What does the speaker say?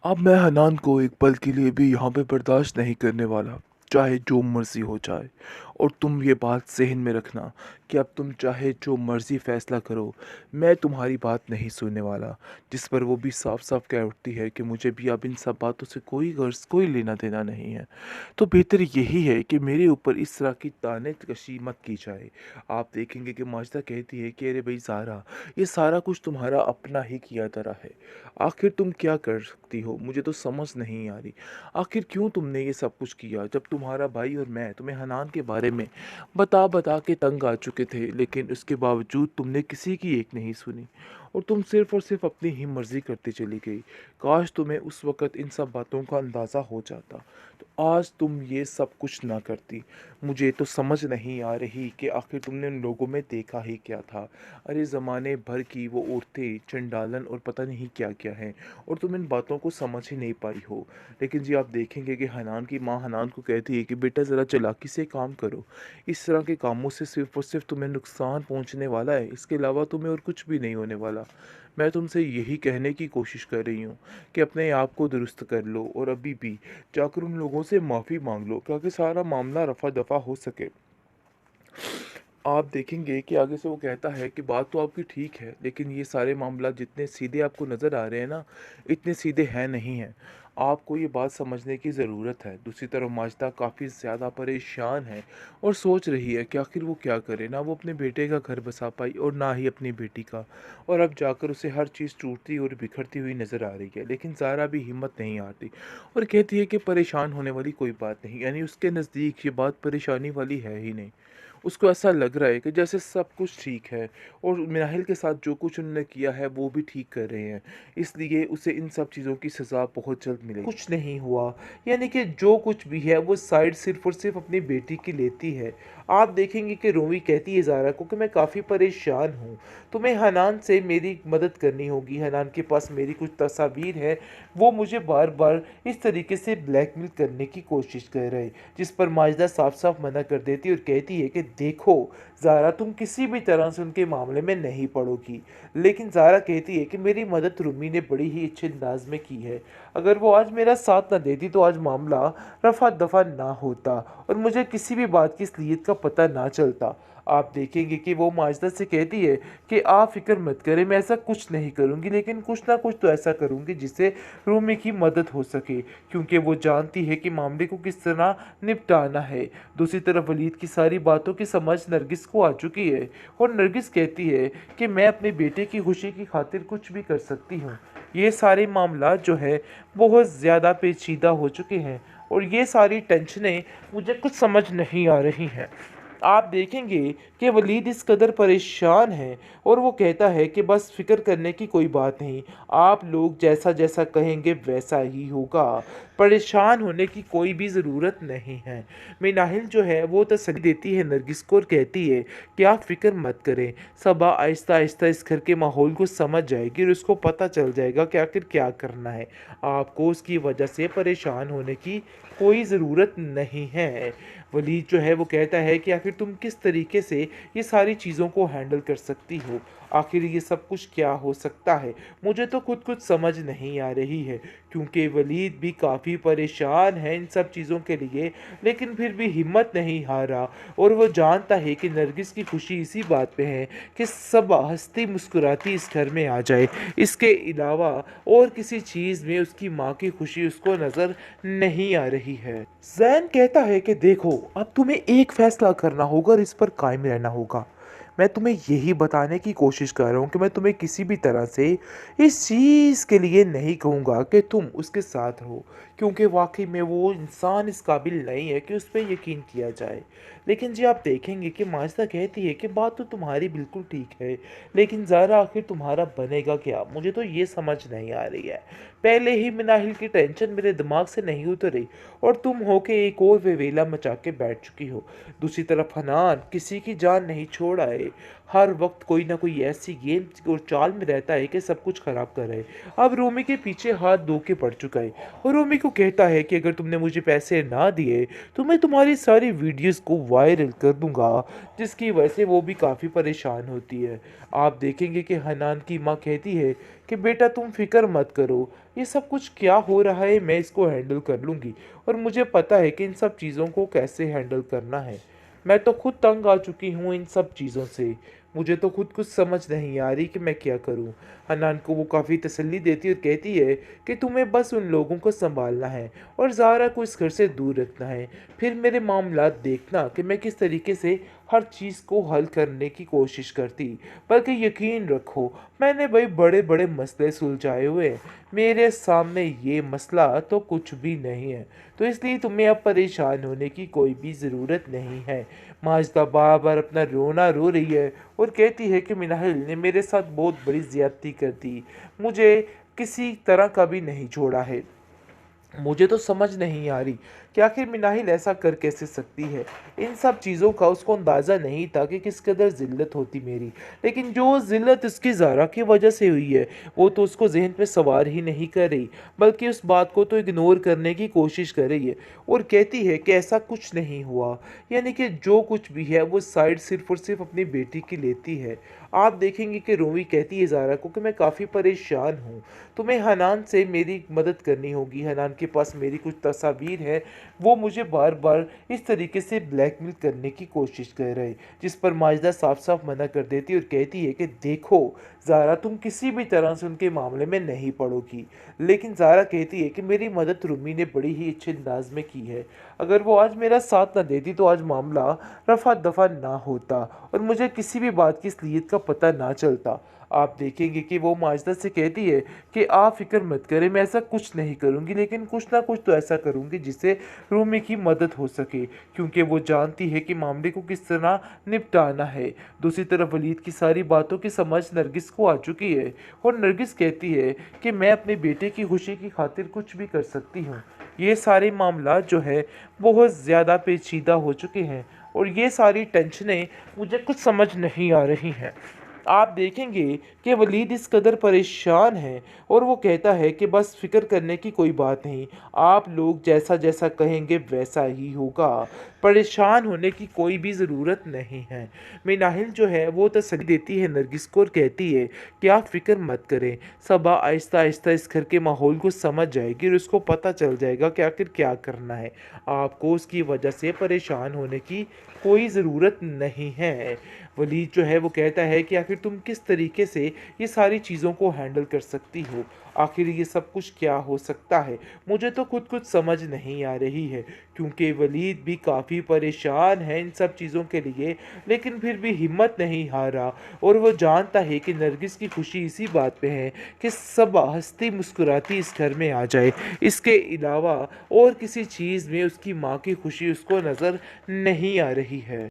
अब मैं हनान को एक पल के लिए भी यहाँ पे बर्दाश्त नहीं करने वाला, चाहे जो मर्ज़ी हो जाए। और तुम ये बात ज़हन में रखना कि अब तुम चाहे जो मर्ज़ी फ़ैसला करो, मैं तुम्हारी बात नहीं सुनने वाला। जिस पर वो भी साफ-साफ कह उठती है कि मुझे भी अब इन सब बातों से कोई गर्ज़, कोई लेना-देना नहीं है। तो बेहतर यही है कि मेरे ऊपर इस तरह की ताने-कशी मत की जाए। आप देखेंगे कि माजिदा कहती है कि अरे भई ज़ारा, ये सारा कुछ तुम्हारा अपना ही किया धरा है। आखिर तुम क्या कर सकती हो? मुझे तो समझ नहीं आ रही। आखिर क्यों तुमने ये सब कुछ किया? जब तुम्हारा भाई और मैं तुम्हें हनान के बारे में बता-बता के तंग आ चुके थे, लेकिन उसके बावजूद तुमने किसी की एक नहीं सुनी और तुम सिर्फ़ और सिर्फ़ अपनी ही मर्ज़ी करती चली गई। काश तुम्हें उस वक़्त इन सब बातों का अंदाज़ा हो जाता, तो आज तुम ये सब कुछ ना करती। मुझे तो समझ नहीं आ रही कि आखिर तुमने उन लोगों में देखा ही क्या था? अरे ज़माने भर की वो औरतें, चंडालन और पता नहीं क्या-क्या हैं और तुम इन बातों को समझ ही नहीं पाई हो। लेकिन जी आप देखेंगे कि हनान की माँ हनान को कहती है कि बेटा ज़रा चालाकी से काम करो। इस तरह के कामों से सिर्फ़ और सिर्फ़ तुम्हें नुकसान पहुँचने वाला है, इसके अलावा तुम्हें और कुछ भी नहीं होने वाला। मैं तुमसे यही कहने की कोशिश कर रही हूँ कि अपने आप को दुरुस्त कर लो और अभी भी जाकर उन लोगों से माफ़ी माँग लो ताकि सारा मामला रफ़ा-दफ़ा हो सके। आप देखेंगे कि आगे से वो कहता है कि बात तो आपकी ठीक है, लेकिन ये सारे मामला जितने सीधे आपको नज़र आ रहे हैं ना, इतने सीधे हैं नहीं हैं। आपको ये बात समझने की ज़रूरत है। दूसरी तरफ माजिदा काफ़ी ज़्यादा परेशान है और सोच रही है कि आखिर वो क्या करे? ना वो अपने बेटे का घर बसा पाई और ना ही अपनी बेटी का। और अब जाकर उसे हर चीज़ टूटती और बिखरती हुई नज़र आ रही है। लेकिन ज़ारा भी हिम्मत नहीं हारती और कहती है कि परेशान होने वाली कोई बात नहीं। यानी उसके नज़दीक ये बात परेशानी वाली है ही नहीं। उसको ऐसा लग रहा है कि जैसे सब कुछ ठीक है और मिनाहिल के साथ जो कुछ उन्होंने किया है वो भी ठीक कर रहे हैं, इसलिए उसे इन सब चीज़ों की सज़ा बहुत जल्द मिलेगी। कुछ नहीं हुआ, यानी कि जो कुछ भी है वो साइड सिर्फ और सिर्फ अपनी बेटी की लेती है। आप देखेंगे कि रूमी कहती है ज़ारा को कि मैं काफ़ी परेशान हूँ, तुम्हें हनान से मेरी मदद करनी होगी। हनान के पास मेरी कुछ तस्वीर है, वो मुझे बार बार इस तरीके से ब्लैकमेल करने की कोशिश कर रहे, जिस पर माजिदा साफ साफ मना कर देती है और कहती है कि देखो ज़ारा, तुम किसी भी तरह से उनके मामले में नहीं पड़ोगी। लेकिन ज़ारा कहती है कि मेरी मदद रूमी ने बड़ी ही अच्छे अंदाज में की है। अगर वो आज मेरा साथ ना देती तो आज मामला रफा दफा ना होता और मुझे किसी भी बात की असलियत का पता ना चलता। आप देखेंगे कि वो माजिदा से कहती है कि आप फिक्र मत करें, मैं ऐसा कुछ नहीं करूँगी, लेकिन कुछ ना कुछ तो ऐसा करूँगी जिससे रूमी की मदद हो सके, क्योंकि वो जानती है कि मामले को किस तरह निपटाना है। दूसरी तरफ वलीद की सारी बातों की समझ नरगिस को आ चुकी है और नरगिस कहती है कि मैं अपने बेटे की खुशी की खातिर कुछ भी कर सकती हूँ। ये सारे मामला जो है बहुत ज़्यादा पेचीदा हो चुके हैं और ये सारी टेंशनें मुझे कुछ समझ नहीं आ रही हैं। आप देखेंगे कि वलीद इस कदर परेशान है और वो कहता है कि बस फिक्र करने की कोई बात नहीं, आप लोग जैसा जैसा कहेंगे वैसा ही होगा, परेशान होने की कोई भी ज़रूरत नहीं है। मिनाहिल जो है वो तसल्ली देती है नरगिस को और कहती है कि आप फिक्र मत करें, सबा आहिस्ता आहिस्ता इस घर के माहौल को समझ जाएगी और उसको पता चल जाएगा कि आखिर क्या करना है। आपको उसकी वजह से परेशान होने की कोई ज़रूरत नहीं है। वलीद जो है वो कहता है कि आखिर तुम किस तरीके से ये सारी चीज़ों को हैंडल कर सकती हो, आखिर ये सब कुछ क्या हो सकता है, मुझे तो खुद कुछ समझ नहीं आ रही है। क्योंकि वलीद भी काफ़ी परेशान है इन सब चीज़ों के लिए, लेकिन फिर भी हिम्मत नहीं हारा और वो जानता है कि नरगिस की खुशी इसी बात पे है कि सब हंसती मुस्कुराती इस घर में आ जाए। इसके अलावा और किसी चीज़ में उसकी माँ की खुशी उसको नज़र नहीं आ रही है। जैन कहता है कि देखो, अब तुम्हें एक फैसला करना होगा और इस पर कायम रहना होगा। मैं तुम्हें यही बताने की कोशिश कर रहा हूँ कि मैं तुम्हें किसी भी तरह से इस चीज़ के लिए नहीं कहूँगा कि तुम उसके साथ रहो, क्योंकि वाकई में वो इंसान इस काबिल नहीं है कि उस पर यकीन किया जाए। लेकिन जी आप देखेंगे कि माजिदा कहती है कि बात तो तुम्हारी बिल्कुल ठीक है, लेकिन ज़ारा आखिर तुम्हारा बनेगा क्या, मुझे तो ये समझ नहीं आ रही है। पहले ही मिनाहिल की टेंशन मेरे दिमाग से नहीं उतरी और तुम हो के एक और वेवेला मचा के बैठ चुकी हो। दूसरी तरफ हनान किसी की जान नहीं छोड़ आए। हर वक्त कोई ना कोई ऐसी गेम और चाल में रहता है कि सब कुछ खराब कर रहा है। अब रोमी के पीछे हाथ धो के पड़ चुका है और रोमी को कहता है कि अगर तुमने मुझे पैसे ना दिए तो मैं तुम्हारी सारी वीडियोस को वायरल कर दूंगा, जिसकी वजह से वो भी काफ़ी परेशान होती है। आप देखेंगे कि हनान की माँ कहती है कि बेटा तुम फिक्र मत करो, ये सब कुछ क्या हो रहा है मैं इसको हैंडल कर लूँगी और मुझे पता है कि इन सब चीज़ों को कैसे हैंडल करना है। मैं तो खुद तंग आ चुकी हूँ इन सब चीज़ों से। मुझे तो खुद कुछ समझ नहीं आ रही कि मैं क्या करूँ। हनान को वो काफ़ी तसल्ली देती है और कहती है कि तुम्हें बस उन लोगों को संभालना है और ज़ारा को इस घर से दूर रखना है। फिर मेरे मामलात देखना कि मैं किस तरीके से हर चीज़ को हल करने की कोशिश करती। बल्कि यकीन रखो, मैंने भाई बड़े बड़े मसले सुलझाए हुए हैं। मेरे सामने ये मसला तो कुछ भी नहीं है, तो इसलिए तुम्हें अब परेशान होने की कोई भी ज़रूरत नहीं है। माजिदा बार बार अपना रोना रो रही है और कहती है कि मिनाहिल ने मेरे साथ बहुत बड़ी ज़्यादती कर दी, मुझे किसी तरह का भी नहीं छोड़ा है। मुझे तो समझ नहीं आ रही कि आखिर मिनाहिल ऐसा कर कैसे सकती है। इन सब चीज़ों का उसको अंदाज़ा नहीं था कि किस कदर ज़िल्लत होती मेरी, लेकिन जो ज़िल्लत उसकी ज़ारा की वजह से हुई है वो तो उसको जहन पे सवार ही नहीं कर रही, बल्कि उस बात को तो इग्नोर करने की कोशिश कर रही है और कहती है कि ऐसा कुछ नहीं हुआ। यानी कि जो कुछ भी है वो साइड सिर्फ और सिर्फ अपनी बेटी की लेती है। आप देखेंगे कि रोमी कहती है ज़ारा को कि मैं काफ़ी परेशान हूँ, तुम्हें हनान से मेरी मदद करनी होगी। हनान के पास मेरी कुछ तस्वीर है, वो मुझे बार बार इस तरीके से ब्लैकमेल करने की कोशिश कर रहे, जिस पर माजिदा साफ साफ मना कर देती और कहती है कि देखो ज़ारा, तुम किसी भी तरह से उनके मामले में नहीं पड़ोगी। लेकिन ज़ारा कहती है कि मेरी मदद रुमी ने बड़ी ही अच्छे अंदाज में की है, अगर वो आज मेरा साथ ना देती तो आज मामला रफा दफा ना होता और मुझे किसी भी बात की असलियत का पता ना चलता। आप देखेंगे कि वो माजिदा से कहती है कि आप फ़िक्र मत करें, मैं ऐसा कुछ नहीं करूँगी, लेकिन कुछ ना कुछ तो ऐसा करूँगी जिससे रूमी की मदद हो सके, क्योंकि वो जानती है कि मामले को किस तरह निपटाना है। दूसरी तरफ वलीद की सारी बातों की समझ नरगिस को आ चुकी है और नरगिस कहती है कि मैं अपने बेटे की खुशी की खातिर कुछ भी कर सकती हूँ। ये सारे मामला जो है बहुत ज़्यादा पेचीदा हो चुके हैं और ये सारी टेंशनें मुझे कुछ समझ नहीं आ रही हैं। आप देखेंगे कि वलीद इस कदर परेशान है और वो कहता है कि बस फ़िक्र करने की कोई बात नहीं, आप लोग जैसा जैसा कहेंगे वैसा ही होगा, परेशान होने की कोई भी ज़रूरत नहीं है। मिनाहिल जो है वो तसल्ली देती है नरगिस को और कहती है कि आप फ़िक्र मत करें, सबा आहिस्ता आहिस्ता इस घर के माहौल को समझ जाएगी और उसको पता चल जाएगा कि आखिर क्या करना है। आपको उसकी वजह से परेशान होने की कोई ज़रूरत नहीं है। वलीद जो है वो कहता है कि आखिर तुम किस तरीके से ये सारी चीज़ों को हैंडल कर सकती हो, आखिर ये सब कुछ क्या हो सकता है, मुझे तो खुद कुछ समझ नहीं आ रही है। क्योंकि वलीद भी काफ़ी परेशान है इन सब चीज़ों के लिए, लेकिन फिर भी हिम्मत नहीं हारा और वो जानता है कि नरगिस की खुशी इसी बात पे है कि सब हंसती मुस्कुराती इस घर में आ जाए। इसके अलावा और किसी चीज़ में उसकी माँ की खुशी उसको नज़र नहीं आ रही है।